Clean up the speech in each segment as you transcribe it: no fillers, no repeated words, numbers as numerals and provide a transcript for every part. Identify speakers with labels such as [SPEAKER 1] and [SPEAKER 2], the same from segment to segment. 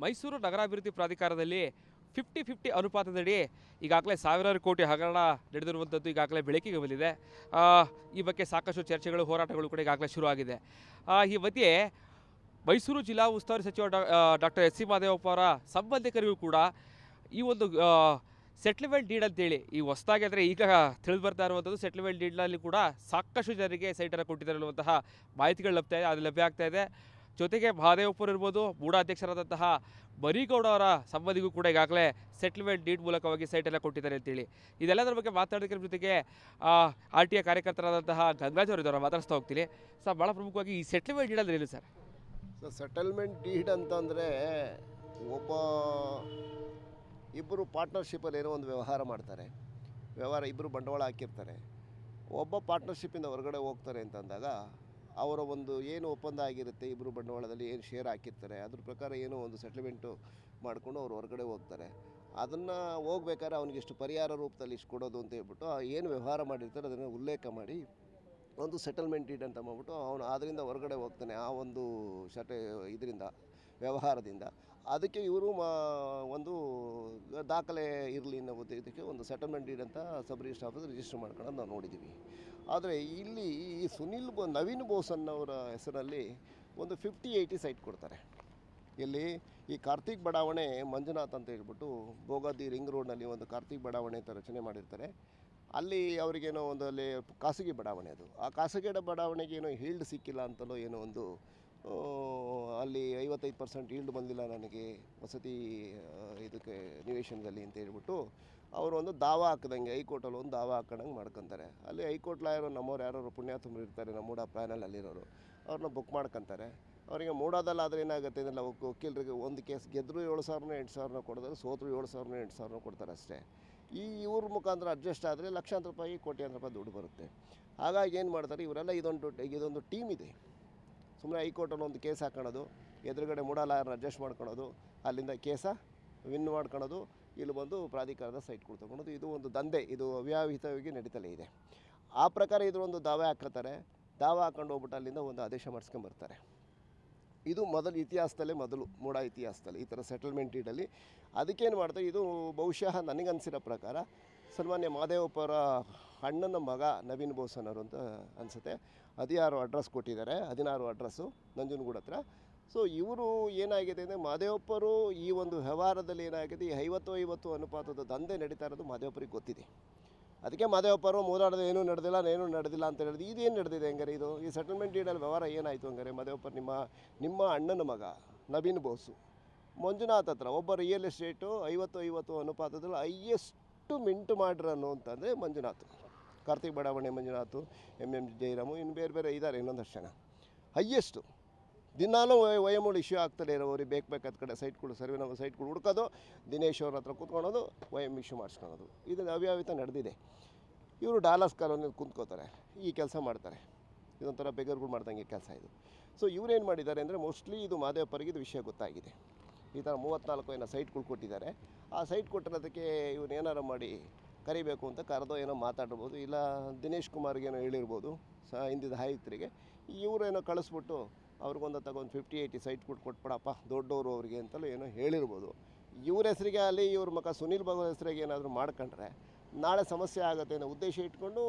[SPEAKER 1] ಮೈಸೂರು ನಗರಾಭಿವೃದ್ಧಿ ಪ್ರಾಧಿಕಾರದಲ್ಲಿ 50-50 ಅನುಪಾತದಡಿ ಈಗಾಗಲೇ ಸಾವಿರಾರು ಕೋಟಿ ಹಗರಣ ನಡೆದಿರುವಂಥದ್ದು ಈಗಾಗಲೇ ಬೆಳಕಿಗೆ ಬಂದಿದೆ. ಈ ಬಗ್ಗೆ ಸಾಕಷ್ಟು ಚರ್ಚೆಗಳು, ಹೋರಾಟಗಳು ಕೂಡ ಈಗಾಗಲೇ ಶುರುವಾಗಿದೆ. ಈ ಮಧ್ಯೆ ಮೈಸೂರು ಜಿಲ್ಲಾ ಉಸ್ತುವಾರಿ ಸಚಿವ ಡಾಕ್ಟರ್ ಎಸ್ ಸಿ ಮಹದೇವಪ್ಪ ಅವರ ಸಂಬಂಧಿಕರಿಗೂ ಕೂಡ ಈ ಒಂದು ಸೆಟ್ಲ್ಮೆಂಟ್ ಡೀಡ್ ಅಂತೇಳಿ ಈ ಹೊಸದಾಗಿ ಅಂದರೆ ಈಗ ತಿಳಿದು ಬರ್ತಾ ಇರುವಂಥದ್ದು ಸೆಟ್ಲ್ಮೆಂಟ್ ಡೀಡ್ನಲ್ಲಿ ಕೂಡ ಸಾಕಷ್ಟು ಜನರಿಗೆ ಸೈಟನ್ನು ಕೊಟ್ಟಿದ್ದಾರೆ ಅನ್ನುವಂತಹ ಮಾಹಿತಿಗಳು ಲಭ್ಯ ಆಗ್ತಾ ಇದೆ. ಜೊತೆಗೆ ಮಹದೇವಪ್ಪರು ಇರ್ಬೋದು, ಮೂಡ ಅಧ್ಯಕ್ಷರಾದಂತಹ ಬರೀಗೌಡ ಅವರ ಸಂಬಂಧಿಗೂ ಕೂಡ ಈಗಾಗಲೇ ಸೆಟ್ಲ್ಮೆಂಟ್ ಡೀಡ್ ಮೂಲಕವಾಗಿ ಸೈಟನ್ನು ಕೊಟ್ಟಿದ್ದಾರೆ ಅಂತೇಳಿ ಇದೆಲ್ಲದರ ಬಗ್ಗೆ ಮಾತಾಡೋದಕ್ಕೆ ಜೊತೆಗೆ ಆರ್ ಟಿ ಐ ಕಾರ್ಯಕರ್ತರಾದಂತಹ ಗಂಗರಾಜ್ ಅವರು ಇದ್ದಾರೆ, ಮಾತಾಡಿಸ್ತಾ ಹೋಗ್ತೀನಿ. ಸರ್, ಭಾಳ ಪ್ರಮುಖವಾಗಿ ಈ ಸೆಟ್ಲ್ಮೆಂಟ್ ಡೀಡ್ ಅಂದ್ರೆ ಏನು ಸರ್?
[SPEAKER 2] ಸೆಟಲ್ಮೆಂಟ್ ಡೀಡ್ ಅಂತಂದರೆ ಒಬ್ಬ ಇಬ್ಬರು ಪಾರ್ಟ್ನರ್ಶಿಪ್ಪಲ್ಲಿ ಏನೋ ಒಂದು ವ್ಯವಹಾರ ಮಾಡ್ತಾರೆ, ಇಬ್ಬರು ಬಂಡವಾಳ ಹಾಕಿರ್ತಾರೆ, ಒಬ್ಬ ಪಾರ್ಟ್ನರ್ಶಿಪ್ಪಿಂದ ಹೊರಗಡೆ ಹೋಗ್ತಾರೆ ಅಂತಂದಾಗ ಅವರ ಒಂದು ಏನು ಒಪ್ಪಂದ ಆಗಿರುತ್ತೆ, ಇಬ್ಬರು ಬಂಡವಾಳದಲ್ಲಿ ಏನು ಶೇರ್ ಹಾಕಿರ್ತಾರೆ ಅದ್ರ ಪ್ರಕಾರ ಏನೋ ಒಂದು ಸೆಟ್ಲ್ಮೆಂಟು ಮಾಡಿಕೊಂಡು ಅವ್ರು ಹೊರಗಡೆ ಹೋಗ್ತಾರೆ. ಅದನ್ನು ಹೋಗ್ಬೇಕಾದ್ರೆ ಅವನಿಗೆ ಪರಿಹಾರ ರೂಪದಲ್ಲಿ ಇಷ್ಟು ಕೊಡೋದು ಅಂತ ಹೇಳ್ಬಿಟ್ಟು ಏನು ವ್ಯವಹಾರ ಮಾಡಿರ್ತಾರೆ ಅದನ್ನು ಉಲ್ಲೇಖ ಮಾಡಿ ಒಂದು ಸೆಟಲ್ಮೆಂಟ್ ಡೀಡ್ ಅಂತ ಮಾಡ್ಬಿಟ್ಟು ಅವನು ಅದರಿಂದ ಹೊರಗಡೆ ಹೋಗ್ತಾನೆ. ಆ ಒಂದು ಇದರಿಂದ ವ್ಯವಹಾರದಿಂದ ಅದಕ್ಕೆ ಇವರು ಒಂದು ದಾಖಲೆ ಇರಲಿ ಅನ್ನೋ ಉದ್ದೇಶಕ್ಕೆ ಒಂದು ಸೆಟಲ್ಮೆಂಟ್ ಡೀಡ್ ಅಂತ ಸಬ್ ರಿಜಿಸ್ಟರ್ ಆಫೀಸ್ ರಿಜಿಸ್ಟರ್ ಮಾಡ್ಕೊಳ್ಳೋದು ನಾವು ನೋಡಿದ್ದೀವಿ. ಆದರೆ ಇಲ್ಲಿ ಈ ನವೀನ್ ಬೋಸ್ ಅನ್ನೋರ ಹೆಸರಲ್ಲಿ ಒಂದು 50-80 ಸೈಟ್ ಕೊಡ್ತಾರೆ. ಇಲ್ಲಿ ಈ ಕಾರ್ತಿಕ್ ಬಡಾವಣೆ ಮಂಜುನಾಥ್ ಅಂತ ಹೇಳ್ಬಿಟ್ಟು ಬೋಗಾದಿ ರಿಂಗ್ ರೋಡ್ನಲ್ಲಿ ಒಂದು ಕಾರ್ತಿಕ್ ಬಡಾವಣೆ ಅಂತ ರಚನೆ ಮಾಡಿರ್ತಾರೆ. ಅಲ್ಲಿ ಅವರಿಗೇನೋ ಒಂದು ಅಲ್ಲಿ ಖಾಸಗಿ ಬಡಾವಣೆ, ಅದು ಆ ಖಾಸಗಿ ಬಡಾವಣೆಗೆ ಏನೋ ಈಲ್ಡ್ ಸಿಕ್ಕಿಲ್ಲ ಅಂತಲೋ ಏನೋ ಒಂದು ಅಲ್ಲಿ 55% ಈಲ್ಡ್ ಬಂದಿಲ್ಲ ನನಗೆ ವಸತಿ ಇದಕ್ಕೆ ನಿವೇಶನದಲ್ಲಿ ಅಂತ ಹೇಳ್ಬಿಟ್ಟು ಅವರು ಒಂದು ದಾವ ಹಾಕಿದಂಗೆ ಹೈಕೋರ್ಟಲ್ಲಿ ಒಂದು ದಾವ ಹಾಕೊಂಡಂಗೆ ಮಾಡ್ಕೊತಾರೆ. ಅಲ್ಲಿ ಹೈಕೋರ್ಟ್ ಲಾಯರು ನಮ್ಮವ್ರು ಯಾರು ಪುಣ್ಯಾತ್ಮರು ಇರ್ತಾರೆ, ನಮ್ಮ ಮೂಡ ಪ್ಯಾನಲಲ್ಲಿರೋರು, ಅವ್ರನ್ನ ಬುಕ್ ಮಾಡ್ಕೊತಾರೆ. ಅವರಿಗೆ ಮೂಡೋದಲ್ಲಾದರೆ ಏನಾಗುತ್ತೆ ಅಂದರೆ ವಕೀಲರಿಗೆ ಒಂದು ಕೇಸ್ ಗೆದ್ದರು 7,000 8,000 ಕೊಡೋದ್ರೆ ಸೋತರು 7,000 8,000 ಕೊಡ್ತಾರೆ ಅಷ್ಟೇ. ಇವ್ರ ಮುಖಾಂತರ ಅಡ್ಜಸ್ಟ್ ಆದರೆ ಲಕ್ಷಾಂತರ ರೂಪಾಯಿ ಕೋಟ್ಯಾಂತರ ರೂಪಾಯಿ ದುಡ್ಡು ಬರುತ್ತೆ. ಹಾಗಾಗಿ ಏನು ಮಾಡ್ತಾರೆ ಇವರೆಲ್ಲ, ಇದೊಂದು ಟೀಮ್ ಇದೆ. ಸುಮ್ಮನೆ ಹೈಕೋರ್ಟಲ್ಲಿ ಒಂದು ಕೇಸ್ ಹಾಕೊಳ್ಳೋದು, ಎದುರುಗಡೆ ಮೂಡ ಲಾಯರ್ನ ಅಡ್ಜಸ್ಟ್ ಮಾಡ್ಕೊಳೋದು, ಅಲ್ಲಿಂದ ಕೇಸ ವಿನ್ ಮಾಡ್ಕೊಳೋದು, ಇಲ್ಲಿ ಬಂದು ಪ್ರಾಧಿಕಾರದ ಸೈಟ್ ಕೊಡ್ತಗೊಳೋದು, ಇದು ಒಂದು ದಂಧೆ, ಇದು ಅವ್ಯಾಹಿತವಾಗಿ ನಡೀತಲೇ ಇದೆ. ಆ ಪ್ರಕಾರ ಇದರೊಂದು ದಾವೆ ಹಾಕೋತಾರೆ. ದಾವೆ ಹಾಕೊಂಡು ಹೋಗ್ಬಿಟ್ಟು ಅಲ್ಲಿಂದ ಒಂದು ಆದೇಶ ಮಾಡಿಸ್ಕೊಂಬರ್ತಾರೆ. ಇದು ಇತಿಹಾಸದಲ್ಲೇ ಮೊದಲು ಮೂಡ ಇತಿಹಾಸದಲ್ಲಿ ಈ ಥರ ಸೆಟಲ್ಮೆಂಟ್ ಡೀಡಲ್ಲಿ ಅದಕ್ಕೇನು ಮಾಡ್ತಾರೆ, ಇದು ಬಹುಶಃ ನನಗನ್ಸಿರೋ ಪ್ರಕಾರ ಸನ್ಮಾನ್ಯ ಮಹದೇವಪ್ಪರ ಅಣ್ಣನ ಮಗ ನವೀನ್ ಬೋಸ್ ಅನ್ನೋರು ಅಂತ ಅನಿಸುತ್ತೆ. 16 ಅಡ್ರೆಸ್ ಕೊಟ್ಟಿದ್ದಾರೆ, 16 ಅಡ್ರೆಸ್ಸು ನಂಜನಗೂಡು ಹತ್ರ. ಸೊ ಇವರು ಏನಾಗಿದೆ ಅಂದರೆ ಮಹದೇವಪ್ಪರು ಈ ಒಂದು ವ್ಯವಹಾರದಲ್ಲಿ ಏನಾಗಿದೆ, ಈ 50-50 ಅನುಪಾತದ ದಂಧೆ ನಡೀತಾ ಇರೋದು ಮಹದೇವಪ್ಪರಿಗೆ ಗೊತ್ತಿದೆ. ಅದಕ್ಕೆ ಮಹದೇವಪ್ಪರು ಮೂದಾಡೋದು ಏನೂ ನಡೆದಿಲ್ಲ ಅಂತ ಹೇಳಿದ್ರು. ಇದೇನು ನಡೆದಿದೆ ಹಂಗಾರೆ, ಇದು ಈ ಸೆಟಲ್ಮೆಂಟ್ ಡೀಡಲ್ಲಿ ವ್ಯವಹಾರ ಏನಾಯಿತು ಹಂಗಾರೆ? ಮಹದೇವಪ್ಪರು ನಿಮ್ಮ ಅಣ್ಣನ ಮಗ ನವೀನ್ ಬೋಸು ಮಂಜುನಾಥ್ ಹತ್ರ ಒಬ್ಬ ರಿಯಲ್ ಎಸ್ಟೇಟು 50-50 ಅನುಪಾತದಲ್ಲಿ ಹೈಯೆಸ್ಟು ಮಿಂಟು ಮಾಡಿರೋನು ಅಂತಂದರೆ ಮಂಜುನಾಥ್, ಕಾರ್ತಿಕ್ ಬಡಾವಣೆ ಮಂಜುನಾಥ್, ಎಂ ಜಯರಾಮು, ಇನ್ನು ಬೇರೆ ಇದ್ದಾರೆ ಇನ್ನೊಂದಷ್ಟು ಜನ. ಹೈಯೆಸ್ಟು ದಿನಾಲೂ ವಯಮೂಳು ಇಶ್ಯೂ ಆಗ್ತಲೇ ಇರೋವ್ರಿಗೆ ಬೇಕಾದ ಕಡೆ ಸೈಟ್ಗಳು ಸರ್ವೆ ನಂಬರ್ ಸೈಟ್ಗಳು ಹುಡ್ಕೋದು, ದಿನೇಶ್ ಅವ್ರ ಹತ್ರ ಕೂತ್ಕೊಳ್ಳೋದು, ಇಶ್ಯೂ ಮಾಡಿಸ್ಕೊಳ್ಳೋದು, ಇದನ್ನು ಅವ್ಯಾವಿತ ನಡೆದಿದೆ. ಇವರು ಡಾಲರ್ಸ್ ಕಾಲೋನಿಯಲ್ಲಿ ಕುಂತ್ಕೋತಾರೆ, ಈ ಕೆಲಸ ಮಾಡ್ತಾರೆ. ಇದೊಂಥರ ಬೆಗರ್ಗಳು ಮಾಡ್ದಂಗೆ ಕೆಲಸ ಇದು. ಸೊ ಇವರೇನು ಮಾಡಿದ್ದಾರೆ ಅಂದರೆ ಮೋಸ್ಟ್ಲಿ ಇದು ಮಹದೇವಪ್ಪರಿಗೆ ಇದು ವಿಷಯ ಗೊತ್ತಾಗಿದೆ. ಈ ಥರ 34 ಏನೋ ಸೈಟ್ಗಳು ಕೊಟ್ಟಿದ್ದಾರೆ. ಆ ಸೈಟ್ ಕೊಟ್ಟಿರೋದಕ್ಕೆ ಇವನು ಏನಾರು ಮಾಡಿ ಕರಿಬೇಕು ಅಂತ ಕರೆದೋ ಏನೋ ಮಾತಾಡಿರ್ಬೋದು, ಇಲ್ಲ ದಿನೇಶ್ ಕುಮಾರ್ಗೇನೋ ಹೇಳಿರ್ಬೋದು ಹಿಂದಿದ ಆಯುಕ್ತರಿಗೆ. ಇವರೇನೋ ಕಳಿಸ್ಬಿಟ್ಟು ಅವ್ರಿಗೊಂದು 50-80 ಸೈಟ್ ಕೊಟ್ಬಿಡಪ್ಪ ದೊಡ್ಡವರು ಅವರಿಗೆ ಅಂತಲೂ ಏನೋ ಹೇಳಿರ್ಬೋದು. ಇವ್ರ ಹೆಸರಿಗೆ ಅಲ್ಲಿ ಇವ್ರ ಮಗ ಸುನೀಲ್ ಬಾಬು ಹೆಸರಿಗೆ ಏನಾದರೂ ಮಾಡ್ಕೊಂಡ್ರೆ ನಾಳೆ ಸಮಸ್ಯೆ ಆಗುತ್ತೆ ಅನ್ನೋ ಉದ್ದೇಶ ಇಟ್ಕೊಂಡು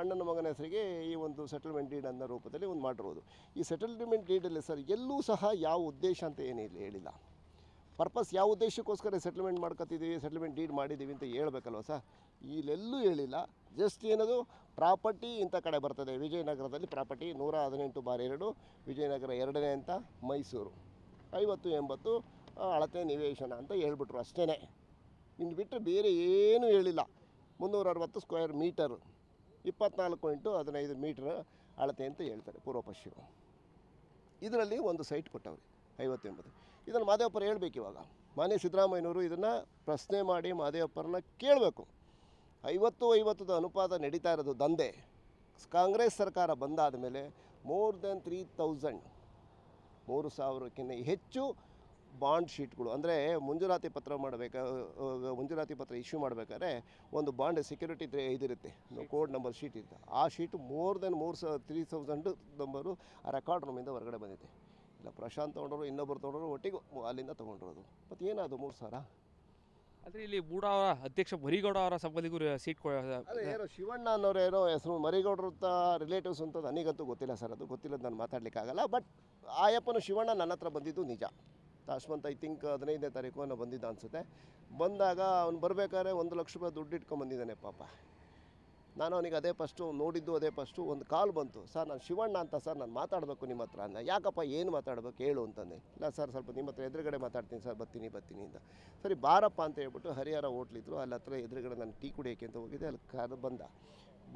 [SPEAKER 2] ಅಣ್ಣನ ಮಗನ ಹೆಸರಿಗೆ ಈ ಒಂದು ಸೆಟಲ್ಮೆಂಟ್ ಡೀಡ್ ಅನ್ನೋ ರೂಪದಲ್ಲಿ ಒಂದು ಮಾಡಿರೋದು. ಈ ಸೆಟಲ್ಮೆಂಟ್ ಡೀಡಲ್ಲಿ ಸರ್ ಎಲ್ಲೂ ಸಹ ಯಾವ ಉದ್ದೇಶ ಅಂತ ಏನಿಲ್ಲ, ಹೇಳಿಲ್ಲ. ಪರ್ಪಸ್ ಯಾವ ಉದ್ದೇಶಕ್ಕೋಸ್ಕರ ಸೆಟಲ್ಮೆಂಟ್ ಮಾಡ್ಕೊತಿದ್ದೀವಿ, ಸೆಟಲ್ಮೆಂಟ್ ಡೀಡ್ ಮಾಡಿದ್ದೀವಿ ಅಂತ ಹೇಳ್ಬೇಕಲ್ವ ಸರ್? ಇಲ್ಲೆಲ್ಲೂ ಹೇಳಿಲ್ಲ. ಜಸ್ಟ್ ಏನದು ಪ್ರಾಪರ್ಟಿ ಇಂಥ ಕಡೆ ಬರ್ತದೆ, ವಿಜಯನಗರದಲ್ಲಿ ಪ್ರಾಪರ್ಟಿ 118/2 ವಿಜಯನಗರ 2ನೇ ಅಂತ ಮೈಸೂರು 50-80 ಅಳತೆ ನಿವೇಶನ ಅಂತ ಹೇಳ್ಬಿಟ್ರು ಅಷ್ಟೇ. ಇನ್ನು ಬಿಟ್ಟರೆ ಬೇರೆ ಏನೂ ಹೇಳಿಲ್ಲ. 360 ಸ್ಕ್ವೇರ್ ಮೀಟರು 24x15 ಮೀಟ್ರ್ ಅಳತೆ ಅಂತ ಹೇಳ್ತಾರೆ ಪೂರ್ವ ಪಶ್ಚಿಮ. ಇದರಲ್ಲಿ ಒಂದು ಸೈಟ್ ಕೊಟ್ಟವ್ರಿ 50-80. ಇದನ್ನು ಮಹದೇವಪ್ಪರು ಹೇಳಬೇಕು. ಇವಾಗ ಮಾನ್ಯ ಸಿದ್ದರಾಮಯ್ಯನವರು ಇದನ್ನು ಪ್ರಶ್ನೆ ಮಾಡಿ ಮಹದೇವಪ್ಪರನ್ನ ಕೇಳಬೇಕು. 50-50 ಅನುಪಾತ ನಡೀತಾ ಇರೋದು ದಂಧೆ. ಕಾಂಗ್ರೆಸ್ ಸರ್ಕಾರ ಬಂದಾದ ಮೇಲೆ ಮೋರ್ ದೆನ್ 3,000ಕ್ಕಿಂತ ಹೆಚ್ಚು ಬಾಂಡ್ ಶೀಟ್ಗಳು, ಅಂದರೆ ಮುಂಜೂರಾತಿ ಪತ್ರ ಮುಂಜೂರಾತಿ ಪತ್ರ ಇಶ್ಯೂ ಮಾಡಬೇಕಾದ್ರೆ ಒಂದು ಬಾಂಡ್ ಸೆಕ್ಯೂರಿಟಿ ಇದಿರುತ್ತೆ, ಕೋಡ್ ನಂಬರ್ ಶೀಟ್ ಇರುತ್ತೆ. ಆ ಶೀಟು ಮೋರ್ ದೆನ್ 3,000 ನಂಬರು ಆ ರೆಕಾರ್ಡ್ ರೂಮಿಂದ ಹೊರಗಡೆ ಬಂದಿದೆ. ಇಲ್ಲ ಪ್ರಶಾಂತ್ ತೊಗೊಂಡ್ರು, ಇನ್ನೊಬ್ಬರು ತೊಗೊಂಡ್ರು, ಒಟ್ಟಿಗೆ ಅಲ್ಲಿಂದ ತೊಗೊಂಡಿರೋದು. ಮತ್ತು ಏನದು 3,000?
[SPEAKER 1] ಅಂದರೆ ಇಲ್ಲಿ ಮೂಡ ಅವರ ಅಧ್ಯಕ್ಷ ಮರಿಗೌಡ ಅವರ ಸಂಬಂಧಿಕರು ಸೀಟ್
[SPEAKER 2] ಅದೇ ಏನೋ ಶಿವಣ್ಣ ಅನ್ನೋರು ಏನೋ ಹೆಸರು, ಮರಿಗೌಡರು ಅಂತ ರಿಲೇಟಿವ್ಸ್ ಅಂತ ನನಗಂತೂ ಗೊತ್ತಿಲ್ಲ ಸರ್, ಅದು ಗೊತ್ತಿಲ್ಲದ ನಾನು ಮಾತಾಡಲಿಕ್ಕಾಗಲ್ಲ. ಬಟ್ ಆಯಪ್ಪನು ಶಿವಣ್ಣ ನನ್ನ ಹತ್ರ ಬಂದಿದ್ದು ನಿಜ. ಲಾಸ್ಟ್ ಮಂತ್ ಐ ಥಿಂಕ್ 15ನೇ ತಾರೀಕು ಅವನು ಬಂದಿದ್ದ ಅನಿಸುತ್ತೆ. ಬಂದಾಗ ಅವ್ನು ಬರಬೇಕಾದ್ರೆ 1 ಲಕ್ಷ ರೂಪಾಯಿ ದುಡ್ಡು ಇಟ್ಕೊಂಬಂದಿದ್ದಾನೆ ಪಾಪ. ನಾನು ಅವನಿಗೆ ಅದೇ ಫಸ್ಟು ನೋಡಿದ್ದು, ಅದೇ ಫಸ್ಟು ಒಂದು ಕಾಲ್ ಬಂತು, ಸರ್ ನಾನು ಶಿವಣ್ಣ ಅಂತ ಸರ್, ನಾನು ಮಾತಾಡಬೇಕು ನಿಮ್ಮ ಹತ್ರ ಅಂದ. ಯಾಕಪ್ಪ ಏನು ಮಾತಾಡ್ಬೇಕು ಹೇಳು ಅಂತಂದೆ. ಇಲ್ಲ ಸರ್ ಸ್ವಲ್ಪ ನಿಮ್ಮ ಹತ್ರ ಎದುರುಗಡೆ ಮಾತಾಡ್ತೀನಿ ಸರ್, ಬರ್ತೀನಿ ಅಂತ. ಸರಿ ಬಾರಪ್ಪ ಅಂತ ಹೇಳ್ಬಿಟ್ಟು ಹರಿಹರ ಹೋಟ್ಲಿದ್ರು, ಅಲ್ಲಿ ಹತ್ರ ಎದುರುಗಡೆ ನಾನು ಟೀ ಕುಡಿಯೋಕ್ಕೆ ಅಂತ ಹೋಗಿದ್ದೆ. ಅಲ್ಲಿ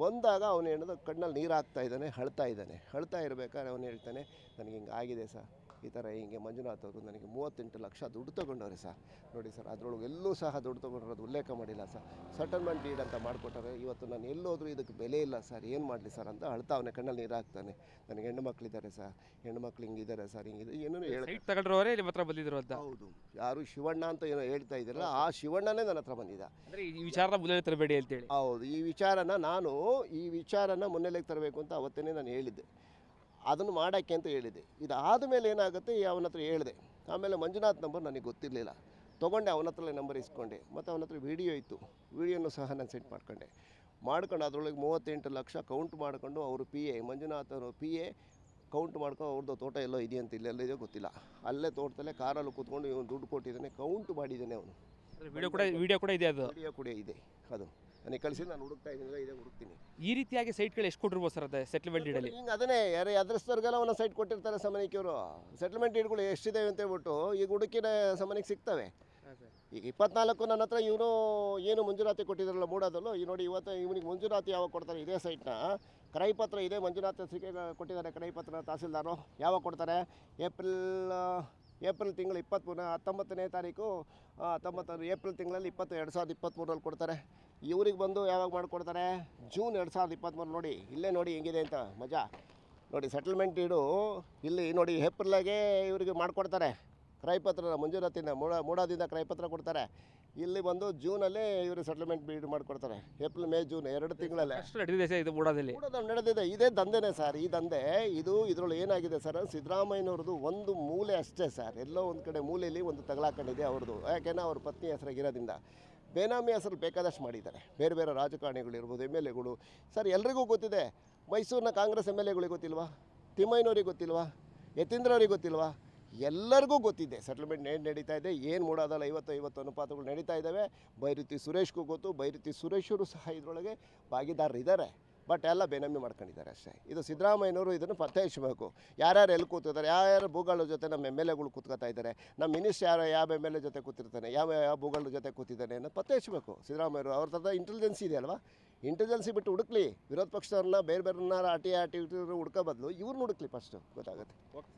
[SPEAKER 2] ಬಂದಾಗ ಅವನು ಹೇಳಿದ ಕಣ್ಣಲ್ಲಿ ನೀರು ಹಾಕ್ತಾ ಇದ್ದಾನೆ, ಅಳ್ತಾ ಇರಬೇಕಾದ್ರೆ ಅವನು ಹೇಳ್ತಾನೆ, ನನಗೆ ಹಿಂಗೆ ಆಗಿದೆ ಸರ್, ಈ ಥರ ಹಿಂಗೆ ಮಂಜುನಾಥ್ ಅವರು ನನಗೆ 38 ಲಕ್ಷ ದುಡ್ಡು ತೊಗೊಂಡವ್ರೆ ಸರ್. ನೋಡಿ ಸರ್, ಅದರೊಳಗೆ ಎಲ್ಲೂ ಸಹ ದುಡ್ಡು ತೊಗೊಂಡಿರೋದು ಉಲ್ಲೇಖ ಮಾಡಿಲ್ಲ ಸರ್. ಸೆಟಲ್ಮೆಂಟ್ ಡೀಡ್ ಅಂತ ಮಾಡಿಕೊಟ್ಟಾರೆ. ಇವತ್ತು ನಾನು ಎಲ್ಲೋದ್ರೂ ಇದಕ್ಕೆ ಬೆಲೆ ಇಲ್ಲ ಸರ್, ಏನು ಮಾಡಲಿ ಸರ್ ಅಂತ ಅಳ್ತಾ ಅವನೇ ಕಣ್ಣಲ್ಲಿ ನೀರು ಹಾಕ್ತಾನೆ. ನನಗೆ ಹೆಣ್ಣು ಮಕ್ಕಳಿದ್ದಾರೆ ಸರ್, ಹೆಣ್ಣುಮಕ್ಳು ಹಿಂಗಿದ್ದಾರೆ ಸರ್, ಹಿಂಗಿದೆ ಏನೂ
[SPEAKER 1] ತಗೊಂಡ್ರವರೇ ನಿಮ್ಮ ಹತ್ರ ಬಂದಿದ್ರು ಅಂತ.
[SPEAKER 2] ಹೌದು, ಯಾರು ಶಿವಣ್ಣ ಅಂತ ಏನೋ ಹೇಳ್ತಾ ಇದ್ದೀರಲ್ಲ, ಆ ಶಿವಣ್ಣನೇ ನನ್ನ ಹತ್ರ ಬಂದಿದ್ದ.
[SPEAKER 1] ಅಂದರೆ ಈ ವಿಚಾರದ ಮುನ್ನೆಲೆ ತರಬೇಡಿ ಅಂತೇಳಿ.
[SPEAKER 2] ಹೌದು, ಈ ವಿಚಾರನ ಮುನ್ನೆಲೆಗೆ ತರಬೇಕು ಅಂತ ಅವತ್ತೇ ನಾನು ಹೇಳಿದ್ದೆ. ಅದನ್ನು ಮಾಡೋಕ್ಕೆ ಅಂತ ಹೇಳಿದೆ. ಇದಾದ ಮೇಲೆ ಏನಾಗುತ್ತೆ, ಅವನ ಹತ್ರ ಹೇಳಿದೆ. ಆಮೇಲೆ ಮಂಜುನಾಥ್ ನಂಬರ್ ನನಗೆ ಗೊತ್ತಿರಲಿಲ್ಲ, ತೊಗೊಂಡೆ, ಅವನ ಹತ್ರಲ್ಲೇ ನಂಬರ್ ಇಸ್ಕೊಂಡೆ. ಮತ್ತು ಅವನ ಹತ್ರ ವೀಡಿಯೋ ಇತ್ತು, ವೀಡಿಯೋನು ಸಹ ನಾನು ಸೆಟ್ ಮಾಡ್ಕೊಂಡು ಅದರೊಳಗೆ 38 ಲಕ್ಷ ಕೌಂಟ್ ಮಾಡಿಕೊಂಡು ಅವರು ಮಂಜುನಾಥ್ ಅವರು ಕೌಂಟ್ ಮಾಡ್ಕೊಂಡು ಅವ್ರದ್ದು ತೋಟ ಎಲ್ಲೋ ಇದೆಯಂತ, ಇಲ್ಲೆಲ್ಲ ಇದೆಯೋ ಗೊತ್ತಿಲ್ಲ, ಅಲ್ಲೇ ತೋಟದಲ್ಲೇ ಕಾರಲ್ಲಿ ಕೂತ್ಕೊಂಡು ಇವನು ದುಡ್ಡು ಕೊಟ್ಟಿದ್ದಾನೆ, ಕೌಂಟ್ ಮಾಡಿದ್ದಾನೆ ಅವನು.
[SPEAKER 1] ವಿಡಿಯೋ ಕೂಡ ಇದೆ, ಅದು
[SPEAKER 2] ವಿಡಿಯೋ ಕೂಡ ಇದೆ. ಅದು ನನಗೆ ಕಳಿಸಿ, ನಾನು ಹುಡುಕ್ತಾ ಇದ್ದೀನಿ, ಹುಡುಕ್ತೀನಿ.
[SPEAKER 1] ಈ ರೀತಿಯಾಗಿ ಸೈಟ್ಗಳು ಎಷ್ಟು ಕೊಟ್ಟಿರ್ಬೋದು ಸರ್ ಅದೇ ಸೆಟ್ಲ್ಮೆಂಟ್ ಡೀಡಲ್ಲಿ?
[SPEAKER 2] ಹಿಂಗೆ ಅದನ್ನೇ ಯಾರು ಅದ್ರಸ್ತವ್ರಿಗೆಲ್ಲ ಒಂದೊಂದು ಸೈಟ್ ಕೊಟ್ಟಿರ್ತಾರೆ ಸಮನಿಕಿಯವರು. ಸೆಟ್ಲ್ಮೆಂಟ್ ಡೀಡ್ಗಳು ಎಷ್ಟಿದೆ ಅಂತ ಹೇಳ್ಬಿಟ್ಟು ಈಗ ಹುಡುಕಿನ ಸಮನಿಗೆ ಸಿಗ್ತವೆ. ಈಗ 24 ನನ್ನ ಹತ್ರ ಇವನು ಏನು ಮಂಜೂರಾತಿ ಕೊಟ್ಟಿದ್ದಾರಲ್ಲ ಮೂಡೋದಲ್ಲೂ, ಈ ನೋಡಿ ಇವತ್ತು ಇವನಿಗೆ ಮಂಜೂರಾತಿ ಯಾವಾಗ ಕೊಡ್ತಾರೆ, ಇದೇ ಸೈಟ್ನ ಕ್ರಯಪತ್ರ ಇದೆ, ಮಂಜೂರಾತಿ ಹೆಸರಿಗೆ ಕೊಟ್ಟಿದ್ದಾರೆ ಕ್ರಯಪತ್ರ ತಹಸೀಲ್ದಾರು. ಯಾವಾಗ ಕೊಡ್ತಾರೆ? ಏಪ್ರಿಲ್ ತಿಂಗಳು 19ನೇ ತಾರೀಕು, ಏಪ್ರಿಲ್ ತಿಂಗಳಲ್ಲಿ 2023 ಕೊಡ್ತಾರೆ. ಇವ್ರಿಗೆ ಬಂದು ಯಾವಾಗ ಮಾಡಿಕೊಡ್ತಾರೆ? ಜೂನ್ 2023. ನೋಡಿ ಇಲ್ಲೇ ನೋಡಿ ಹೆಂಗಿದೆ ಅಂತ ಮಜಾ ನೋಡಿ. ಸೆಟಲ್ಮೆಂಟ್ ಡೀಡು ಇಲ್ಲಿ ನೋಡಿ, ಏಪ್ರಿಲಾಗೆ ಇವರಿಗೆ ಮಾಡಿಕೊಡ್ತಾರೆ ಕ್ರಯಪತ್ರ, ಮಂಜೂರಾತಿನ ಮೂಡಾದಿಂದ ಕ್ರಯಪತ್ರ ಕೊಡ್ತಾರೆ. ಇಲ್ಲಿ ಬಂದು ಜೂನಲ್ಲಿ ಇವರು ಸೆಟಲ್ಮೆಂಟ್ ಡೀಡ್ ಮಾಡಿಕೊಡ್ತಾರೆ. ಏಪ್ರಿಲ್, ಮೇ, ಜೂನ್ 2 ತಿಂಗಳಲ್ಲೇ
[SPEAKER 1] ಇದು ಮೂಡೋದಲ್ಲಿ
[SPEAKER 2] ನಡೆದಿದೆ. ಇದೇ ದಂಧೆನೇ ಸರ್, ಈ ದಂಧೆ ಇದು. ಇದರೊಳಗೆ ಏನಾಗಿದೆ ಸರ್, ಸಿದ್ದರಾಮಯ್ಯನವ್ರದ್ದು ಒಂದು ಮೂಲೆ ಅಷ್ಟೇ ಸರ್, ಎಲ್ಲೋ ಒಂದು ಕಡೆ ಮೂಲೆಯಲ್ಲಿ ಒಂದು ತಗಲಾಕೊಂಡಿದೆ ಅವ್ರದ್ದು. ಯಾಕೆಂದರೆ ಅವ್ರ ಪತ್ನಿ ಹೆಸರಾಗಿರೋದ್ರಿಂದ ಬೇನಾಮಿ ಹೆಸರು ಬೇಕಾದಷ್ಟು ಮಾಡಿದ್ದಾರೆ. ಬೇರೆ ಬೇರೆ ರಾಜಕಾರಣಿಗಳಿರ್ಬೋದು, MLAಗಳು ಸರ್, ಎಲ್ರಿಗೂ ಗೊತ್ತಿದೆ. ಮೈಸೂರಿನ ಕಾಂಗ್ರೆಸ್ MLAಗಳಿಗೆ ಗೊತ್ತಿಲ್ವಾ? ತಿಮ್ಮಯ್ಯನವ್ರಿಗೆ ಗೊತ್ತಿಲ್ವಾ? ಯತೀಂದ್ರವ್ರಿಗೆ ಗೊತ್ತಿಲ್ವಾ? ಎಲ್ಲರಿಗೂ ಗೊತ್ತಿದೆ ಸೆಟಲ್ಮೆಂಟ್ ನಡೀತಾ ಇದೆ. ಏನು ಮೂಡೋದಲ್ಲ, 50-50 ಅನುಪಾತಗಳು ನಡೀತಾ ಇದ್ದಾವೆ. ಬೈರತಿ ಸುರೇಶ್ಗೂ ಗೊತ್ತು, ಬೈರತಿ ಸುರೇಶರು ಸಹ ಇದರೊಳಗೆ ಭಾಗಿದಾರರಿದ್ದಾರೆ. ಬಟ್ ಎಲ್ಲ ಬೇನಾಮಿ ಮಾಡ್ಕೊಂಡಿದ್ದಾರೆ ಅಷ್ಟೇ. ಇದು ಸಿದ್ದರಾಮಯ್ಯನವರು ಇದನ್ನು ಪತ್ತೆ ಹಚ್ಚಬೇಕು. ಯಾರ್ಯಾರು ಎಲ್ಲಿ ಕೂತಿದ್ದಾರೆ, ಯಾರ್ಯಾರು ಭೂಗಳ ಜೊತೆ ನಮ್ಮ MLAಗಳು ಕೂತ್ಕೊತಾ ಇದ್ದಾರೆ, ನಮ್ಮ ಮಿನಿಸ್ಟರ್ ಯಾವ MLA ಜೊತೆ ಕೂತಿರ್ತಾನೆ, ಯಾವ ಭೂಗಳ ಜೊತೆ ಕೂತಿದ್ದಾನೆ ಅನ್ನೋದು ಪತ್ತೆ ಹಚ್ಚಬೇಕು ಸಿದ್ದರಾಮಯ್ಯವರು. ಅವ್ರ ಥರ ಇಂಟೆಲಿಜೆನ್ಸಿ ಇದೆ ಅಲ್ವಾ, ಇಂಟೆಲಿಜೆನ್ಸಿ ಬಿಟ್ಟು ಹುಡುಕ್ಲಿ. ವಿರೋಧ ಪಕ್ಷದವ್ರನ್ನ ಬೇರೆ ಆಟಿ ಹುಡ್ಕೋ ಬದಲು ಇವ್ರನ್ನ ಹುಡುಕ್ಲಿ, ಫಸ್ಟು ಗೊತ್ತಾಗುತ್ತೆ.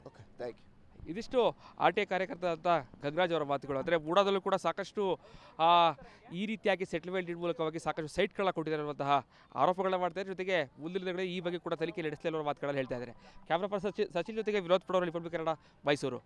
[SPEAKER 2] Okay, thank you.
[SPEAKER 1] ಇದಿಷ್ಟು RTI ಕಾರ್ಯಕರ್ತರಾದಂಥ ಗಂಗರಾಜ್ ಅವರ ಮಾತುಗಳು. ಅಂದರೆ ಮೂಡಾದಲ್ಲೂ ಕೂಡ ಸಾಕಷ್ಟು ಈ ರೀತಿಯಾಗಿ ಸೆಟಲ್ಮೆಂಟ್ ಡೀಡ್ ಮೂಲಕವಾಗಿ ಸಾಕಷ್ಟು ಸೈಟ್ಗಳನ್ನ ಕೊಟ್ಟಿದ್ದಾರೆ ಅನ್ನುವಂತಹ ಆರೋಪಗಳನ್ನ ಮಾಡ್ತಾರೆ. ಜೊತೆಗೆ ಮುಂದಿನ ದಿನಗಳಲ್ಲಿ ಈ ಬಗ್ಗೆ ಕೂಡ ತನಿಖೆ ನಡೆಸಲಿರುವ ಮಾತುಗಳನ್ನು ಹೇಳ್ತಾ ಇದ್ದಾರೆ. ಕ್ಯಾಮ್ರಾ ಪರ್ಸನ್ ಸಚಿನ್ ಜೊತೆಗೆ ವಿನೋದ್ ಪಡೋರು, ರಿಪಬ್ಲಿಕ್ ಕನ್ನಡ, ಮೈಸೂರು.